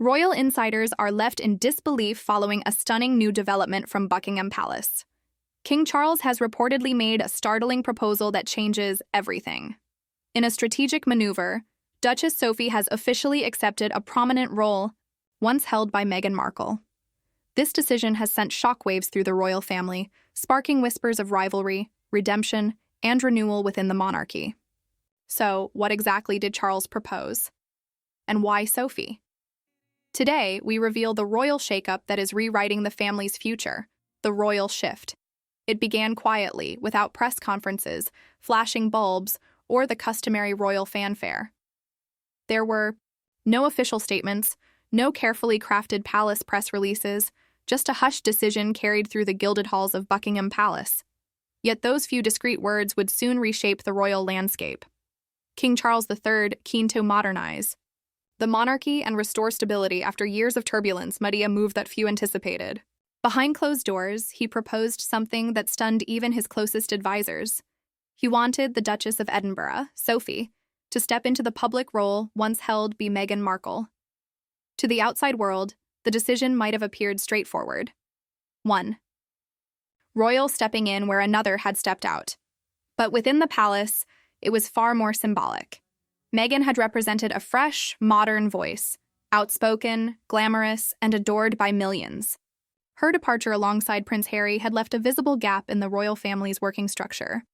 Royal insiders are left in disbelief following a stunning new development from Buckingham Palace. King Charles has reportedly made a startling proposal that changes everything. In a strategic maneuver, Duchess Sophie has officially accepted a prominent role once held by Meghan Markle. This decision has sent shockwaves through the royal family, sparking whispers of rivalry, redemption, and renewal within the monarchy. So, what exactly did Charles propose? And why Sophie? Today, we reveal the royal shakeup that is rewriting the family's future, the royal shift. It began quietly, without press conferences, flashing bulbs, or the customary royal fanfare. There were no official statements, no carefully crafted palace press releases, just a hushed decision carried through the gilded halls of Buckingham Palace. Yet those few discreet words would soon reshape the royal landscape. King Charles III, keen to modernize the monarchy and restore stability after years of turbulence, made a move that few anticipated. Behind closed doors, he proposed something that stunned even his closest advisors. He wanted the Duchess of Edinburgh, Sophie, to step into the public role once held by Meghan Markle. To the outside world, the decision might have appeared straightforward. 1. Royal stepping in where another had stepped out. But within the palace, it was far more symbolic. Meghan had represented a fresh, modern voice, outspoken, glamorous, and adored by millions. Her departure alongside Prince Harry had left a visible gap in the royal family's working structure.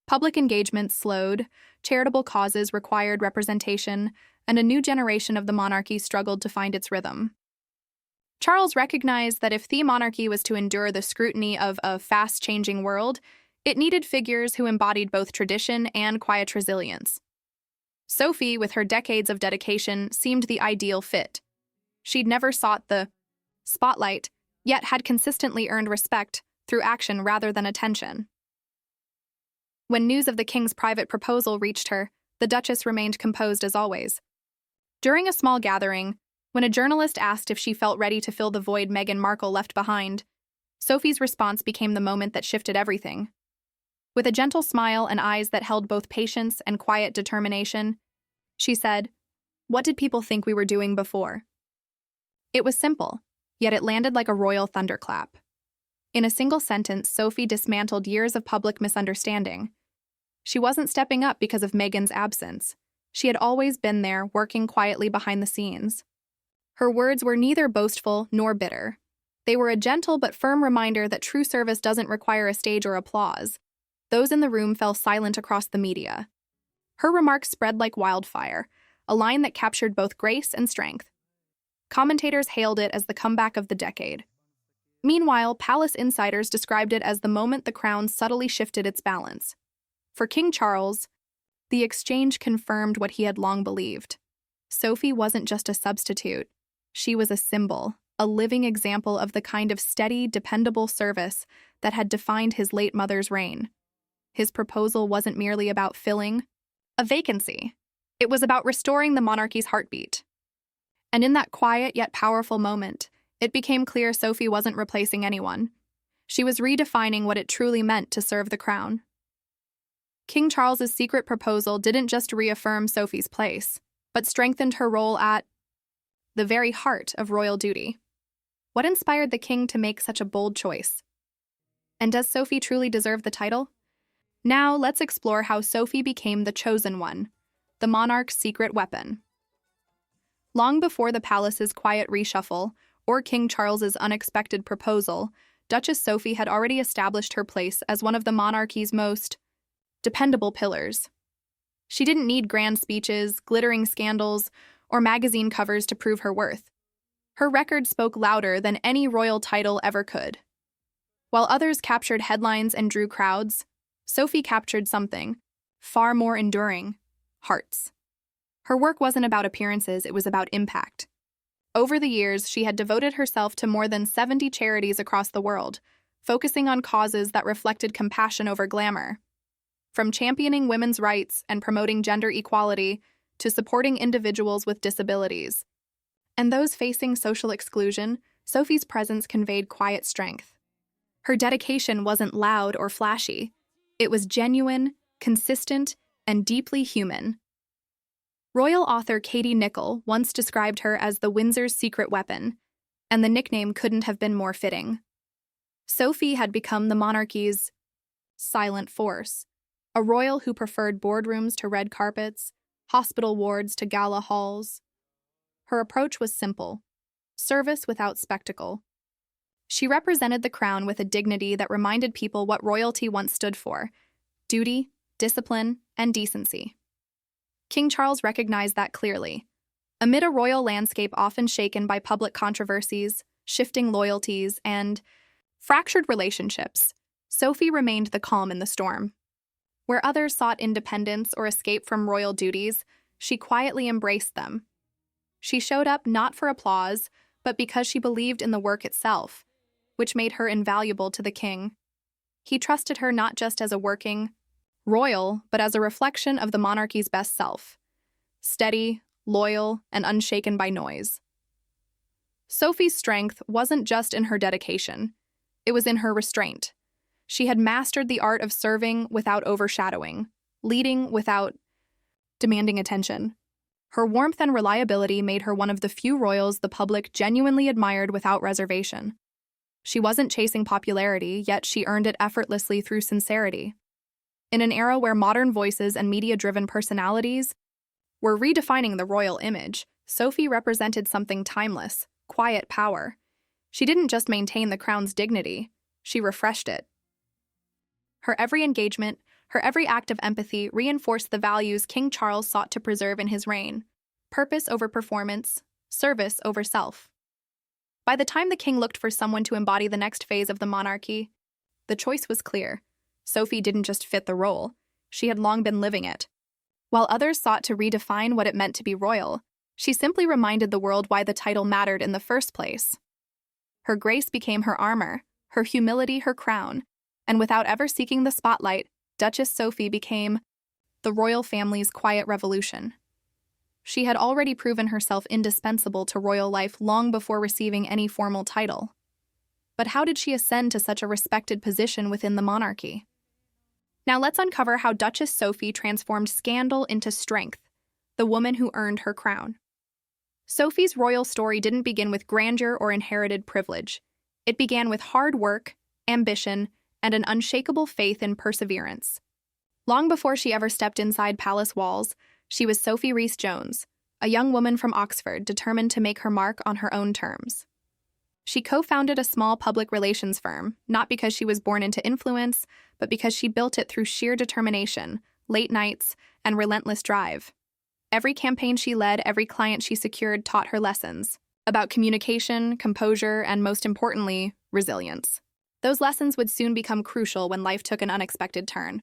Public engagement slowed, charitable causes required representation, and a new generation of the monarchy struggled to find its rhythm. Charles recognized that if the monarchy was to endure the scrutiny of a fast-changing world, it needed figures who embodied both tradition and quiet resilience. Sophie, with her decades of dedication, seemed the ideal fit. She'd never sought the spotlight, yet had consistently earned respect through action rather than attention. When news of the king's private proposal reached her, the Duchess remained composed as always. During a small gathering, when a journalist asked if she felt ready to fill the void Meghan Markle left behind, Sophie's response became the moment that shifted everything. With a gentle smile and eyes that held both patience and quiet determination, she said, "What did people think we were doing before?" It was simple, yet it landed like a royal thunderclap. In a single sentence, Sophie dismantled years of public misunderstanding. She wasn't stepping up because of Meghan's absence. She had always been there, working quietly behind the scenes. Her words were neither boastful nor bitter. They were a gentle but firm reminder that true service doesn't require a stage or applause. Those in the room fell silent across the media. Her remarks spread like wildfire, a line that captured both grace and strength. Commentators hailed it as the comeback of the decade. Meanwhile, palace insiders described it as the moment the crown subtly shifted its balance. For King Charles, the exchange confirmed what he had long believed. Sophie wasn't just a substitute. She was a symbol, a living example of the kind of steady, dependable service that had defined his late mother's reign. His proposal wasn't merely about filling a vacancy. It was about restoring the monarchy's heartbeat. And in that quiet yet powerful moment, it became clear Sophie wasn't replacing anyone. She was redefining what it truly meant to serve the crown. King Charles's secret proposal didn't just reaffirm Sophie's place, but strengthened her role at the very heart of royal duty. What inspired the king to make such a bold choice? And does Sophie truly deserve the title? Now, let's explore how Sophie became the chosen one, the monarch's secret weapon. Long before the palace's quiet reshuffle or King Charles's unexpected proposal, Duchess Sophie had already established her place as one of the monarchy's most dependable pillars. She didn't need grand speeches, glittering scandals, or magazine covers to prove her worth. Her record spoke louder than any royal title ever could. While others captured headlines and drew crowds, Sophie captured something far more enduring: hearts. Her work wasn't about appearances, it was about impact. Over the years, she had devoted herself to more than 70 charities across the world, focusing on causes that reflected compassion over glamour. From championing women's rights and promoting gender equality to supporting individuals with disabilities and those facing social exclusion, Sophie's presence conveyed quiet strength. Her dedication wasn't loud or flashy. It was genuine, consistent, and deeply human. Royal author Katie Nicholl once described her as the Windsor's secret weapon, and the nickname couldn't have been more fitting. Sophie had become the monarchy's silent force, a royal who preferred boardrooms to red carpets, hospital wards to gala halls. Her approach was simple: service without spectacle. She represented the crown with a dignity that reminded people what royalty once stood for: duty, discipline, and decency. King Charles recognized that clearly. Amid a royal landscape often shaken by public controversies, shifting loyalties, and fractured relationships, Sophie remained the calm in the storm. Where others sought independence or escape from royal duties, she quietly embraced them. She showed up not for applause, but because she believed in the work itself, which made her invaluable to the king. He trusted her not just as a working royal, but as a reflection of the monarchy's best self: steady, loyal, and unshaken by noise. Sophie's strength wasn't just in her dedication, it was in her restraint. She had mastered the art of serving without overshadowing, leading without demanding attention. Her warmth and reliability made her one of the few royals the public genuinely admired without reservation. She wasn't chasing popularity, yet she earned it effortlessly through sincerity. In an era where modern voices and media-driven personalities were redefining the royal image, Sophie represented something timeless: quiet power. She didn't just maintain the crown's dignity, she refreshed it. Her every engagement, her every act of empathy reinforced the values King Charles sought to preserve in his reign: purpose over performance, service over self. By the time the king looked for someone to embody the next phase of the monarchy, the choice was clear. Sophie didn't just fit the role, she had long been living it. While others sought to redefine what it meant to be royal, she simply reminded the world why the title mattered in the first place. Her grace became her armor, her humility her crown, and without ever seeking the spotlight, Duchess Sophie became the royal family's quiet revolution. She had already proven herself indispensable to royal life long before receiving any formal title. But how did she ascend to such a respected position within the monarchy? Now let's uncover how Duchess Sophie transformed scandal into strength, the woman who earned her crown. Sophie's royal story didn't begin with grandeur or inherited privilege. It began with hard work, ambition, and an unshakable faith in perseverance. Long before she ever stepped inside palace walls, she was Sophie Rhys-Jones, a young woman from Oxford determined to make her mark on her own terms. She co-founded a small public relations firm, not because she was born into influence, but because she built it through sheer determination, late nights, and relentless drive. Every campaign she led, every client she secured taught her lessons about communication, composure, and most importantly, resilience. Those lessons would soon become crucial when life took an unexpected turn.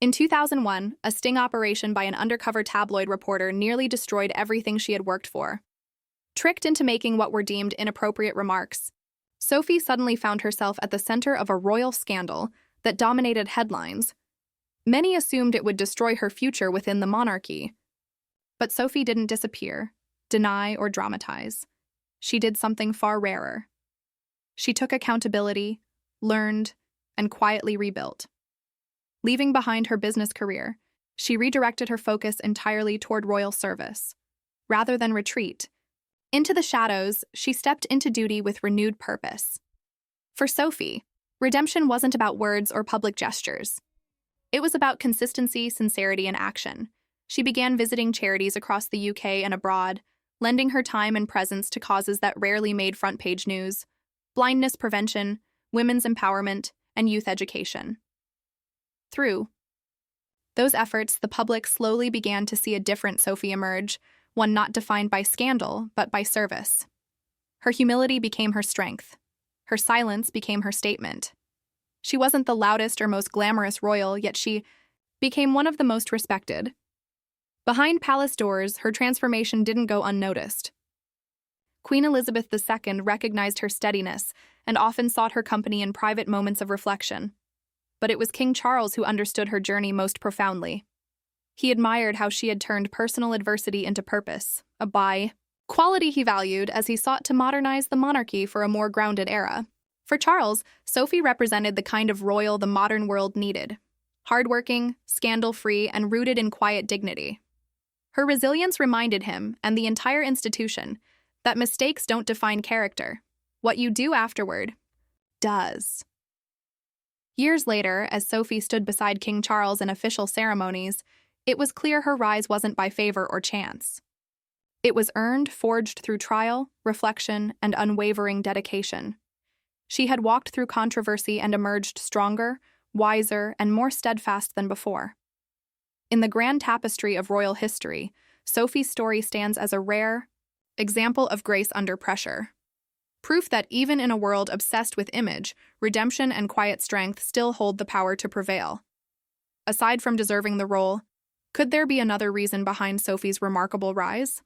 In 2001, a sting operation by an undercover tabloid reporter nearly destroyed everything she had worked for. Tricked into making what were deemed inappropriate remarks, Sophie suddenly found herself at the center of a royal scandal that dominated headlines. Many assumed it would destroy her future within the monarchy. But Sophie didn't disappear, deny, or dramatize. She did something far rarer. She took accountability, learned, and quietly rebuilt. Leaving behind her business career, she redirected her focus entirely toward royal service. Rather than retreat into the shadows, she stepped into duty with renewed purpose. For Sophie, redemption wasn't about words or public gestures. It was about consistency, sincerity, and action. She began visiting charities across the UK and abroad, lending her time and presence to causes that rarely made front-page news: blindness prevention, women's empowerment, and youth education. Through those efforts, the public slowly began to see a different Sophie emerge, one not defined by scandal, but by service. Her humility became her strength. Her silence became her statement. She wasn't the loudest or most glamorous royal, yet she became one of the most respected. Behind palace doors, her transformation didn't go unnoticed. Queen Elizabeth II recognized her steadiness and often sought her company in private moments of reflection. But it was King Charles who understood her journey most profoundly. He admired how she had turned personal adversity into purpose, a quality he valued as he sought to modernize the monarchy for a more grounded era. For Charles, Sophie represented the kind of royal the modern world needed: hardworking, scandal-free, and rooted in quiet dignity. Her resilience reminded him, and the entire institution, that mistakes don't define character. What you do afterward does. Years later, as Sophie stood beside King Charles in official ceremonies, it was clear her rise wasn't by favor or chance. It was earned, forged through trial, reflection, and unwavering dedication. She had walked through controversy and emerged stronger, wiser, and more steadfast than before. In the grand tapestry of royal history, Sophie's story stands as a rare example of grace under pressure. Proof that even in a world obsessed with image, redemption and quiet strength still hold the power to prevail. Aside from deserving the role, could there be another reason behind Sophie's remarkable rise?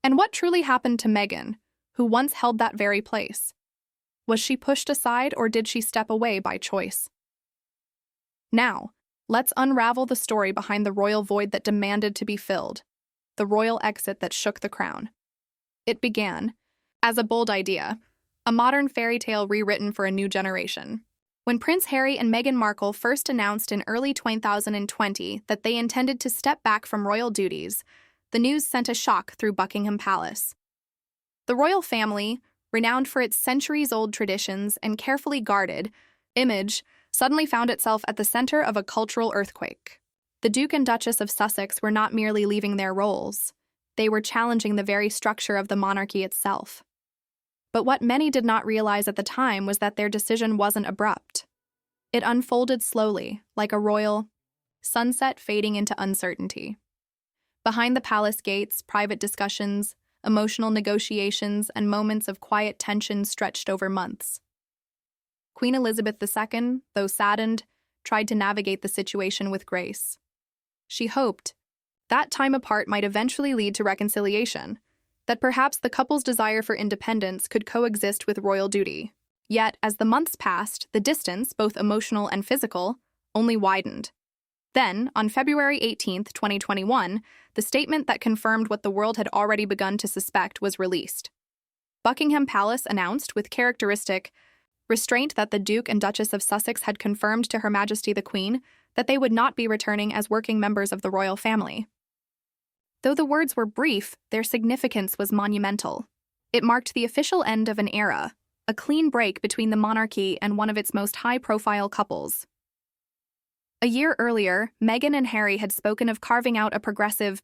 And what truly happened to Meghan, who once held that very place? Was she pushed aside, or did she step away by choice? Now, let's unravel the story behind the royal void that demanded to be filled, the royal exit that shook the crown. It began as a bold idea, a modern fairy tale rewritten for a new generation. When Prince Harry and Meghan Markle first announced in early 2020 that they intended to step back from royal duties, the news sent a shock through Buckingham Palace. The royal family, renowned for its centuries-old traditions and carefully guarded image, suddenly found itself at the center of a cultural earthquake. The Duke and Duchess of Sussex were not merely leaving their roles, they were challenging the very structure of the monarchy itself. But what many did not realize at the time was that their decision wasn't abrupt. It unfolded slowly, like a royal sunset fading into uncertainty. Behind the palace gates, private discussions, emotional negotiations, and moments of quiet tension stretched over months. Queen Elizabeth II, though saddened, tried to navigate the situation with grace. She hoped that time apart might eventually lead to reconciliation, that perhaps the couple's desire for independence could coexist with royal duty. Yet, as the months passed, the distance, both emotional and physical, only widened. Then, on February 18, 2021, the statement that confirmed what the world had already begun to suspect was released. Buckingham Palace announced, with characteristic restraint, that the Duke and Duchess of Sussex had confirmed to Her Majesty the Queen that they would not be returning as working members of the royal family. Though the words were brief, their significance was monumental. It marked the official end of an era, a clean break between the monarchy and one of its most high-profile couples. A year earlier, Meghan and Harry had spoken of carving out a progressive,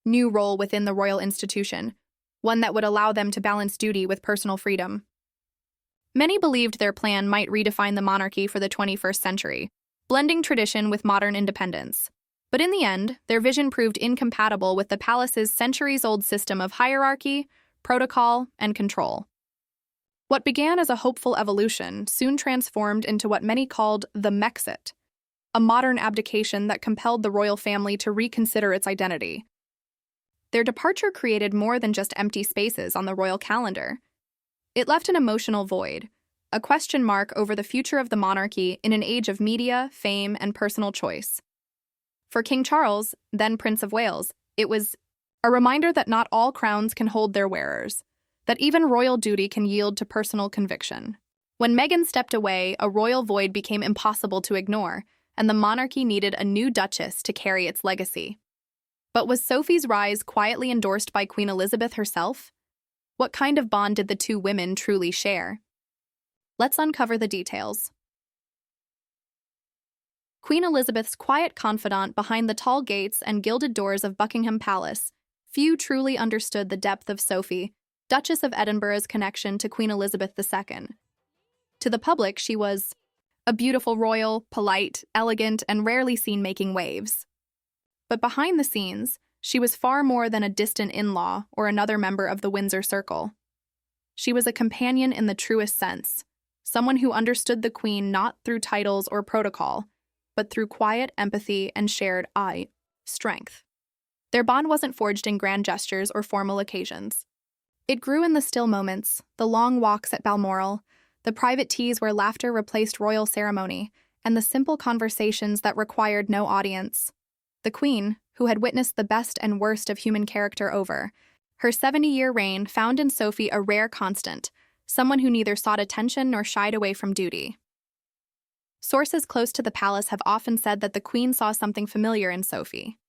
new role within the royal institution, one that would allow them to balance duty with personal freedom. Many believed their plan might redefine the monarchy for the 21st century, blending tradition with modern independence. But in the end, their vision proved incompatible with the palace's centuries-old system of hierarchy, protocol, and control. What began as a hopeful evolution soon transformed into what many called the Mexit, a modern abdication that compelled the royal family to reconsider its identity. Their departure created more than just empty spaces on the royal calendar. It left an emotional void, a question mark over the future of the monarchy in an age of media, fame, and personal choice. For King Charles, then Prince of Wales, it was a reminder that not all crowns can hold their wearers, that even royal duty can yield to personal conviction. When Meghan stepped away, a royal void became impossible to ignore, and the monarchy needed a new duchess to carry its legacy. But was Sophie's rise quietly endorsed by Queen Elizabeth herself? What kind of bond did the two women truly share? Let's uncover the details. Queen Elizabeth's quiet confidant behind the tall gates and gilded doors of Buckingham Palace, few truly understood the depth of Sophie, Duchess of Edinburgh's connection to Queen Elizabeth II. To the public, she was a beautiful royal, polite, elegant, and rarely seen making waves. But behind the scenes, she was far more than a distant in-law or another member of the Windsor circle. She was a companion in the truest sense, someone who understood the Queen not through titles or protocol, but through quiet empathy and shared strength. Their bond wasn't forged in grand gestures or formal occasions. It grew in the still moments, the long walks at Balmoral, the private teas where laughter replaced royal ceremony, and the simple conversations that required no audience. The Queen, who had witnessed the best and worst of human character over her 70-year reign, found in Sophie a rare constant, someone who neither sought attention nor shied away from duty. Sources close to the palace have often said that the Queen saw something familiar in Sophie.